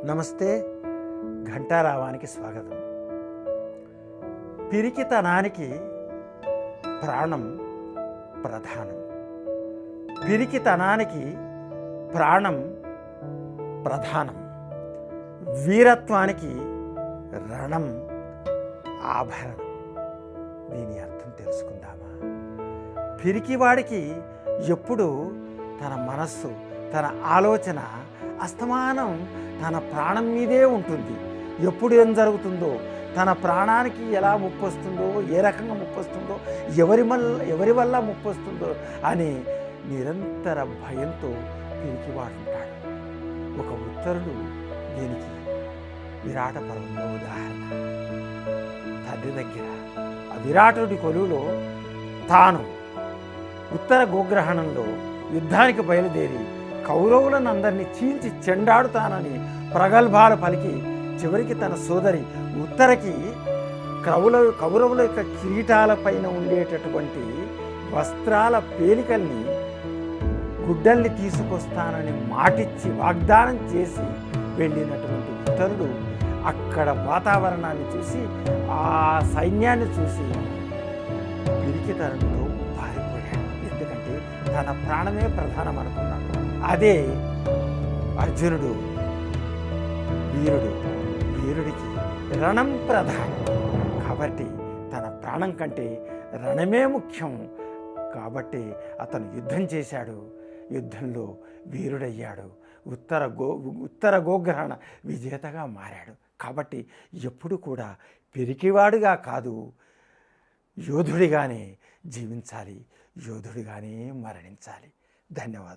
నమస్తే. ఘంటారావానికి స్వాగతం. పిరికితనానికి ప్రాణం ప్రధానం. పిరికితనానికి ప్రాణం ప్రధానం. వీరత్వానికి రణం ఆభరణం. దీని అర్థం తెలుసుకుందామా? పిరికివాడికి ఎప్పుడు తన మనస్సు, తన ఆలోచన అస్తమానం తన ప్రాణం మీదే ఉంటుంది. ఎప్పుడు ఏం జరుగుతుందో, తన ప్రాణానికి ఎలా ముప్పు వస్తుందో, ఏ రకంగా ముప్పు వస్తుందో, ఎవరి వల్ల ముప్పు వస్తుందో అని నిరంతర భయంతో పిరికివాడుంటాడు. ఒక ఉత్తరుడు దీనికి విరాట పర్వంలో ఉదాహరణ. తండ్రి దగ్గర ఆ విరాటుడి కొలువులో తాను ఉత్తర గోగ్రహణంలో యుద్ధానికి బయలుదేరి కౌరవులను అందరినీ చీల్చి చెండాడుతానని ప్రగల్భాలు పలికి చివరికి తన సోదరి ఉత్తరకి కౌరవుల యొక్క కిరీటాలపైన ఉండేటటువంటి వస్త్రాల పేలికల్ని, గుడ్డల్ని తీసుకొస్తానని మాటిచ్చి వాగ్దానం చేసి వెళ్ళినటువంటి ఉత్తరుడు అక్కడ వాతావరణాన్ని చూసి, ఆ సైన్యాన్ని చూసి పిరికితనంతో పారిపోయాడు. ఎందుకంటే తన ప్రాణమే ప్రధానం అనుకున్నాడు. అదే అర్జునుడు వీరుడికి రణం ప్రధానం. కాబట్టి తన ప్రాణం కంటే రణమే ముఖ్యం. కాబట్టి అతను యుద్ధం చేశాడు. యుద్ధంలో వీరుడయ్యాడు. ఉత్తర గోగ్రహణ విజేతగా మారాడు. కాబట్టి ఎప్పుడు కూడా పిరికివాడుగా కాదు, యోధుడిగానే జీవించాలి, యోధుడిగానే మరణించాలి. ధన్యవాదాలు.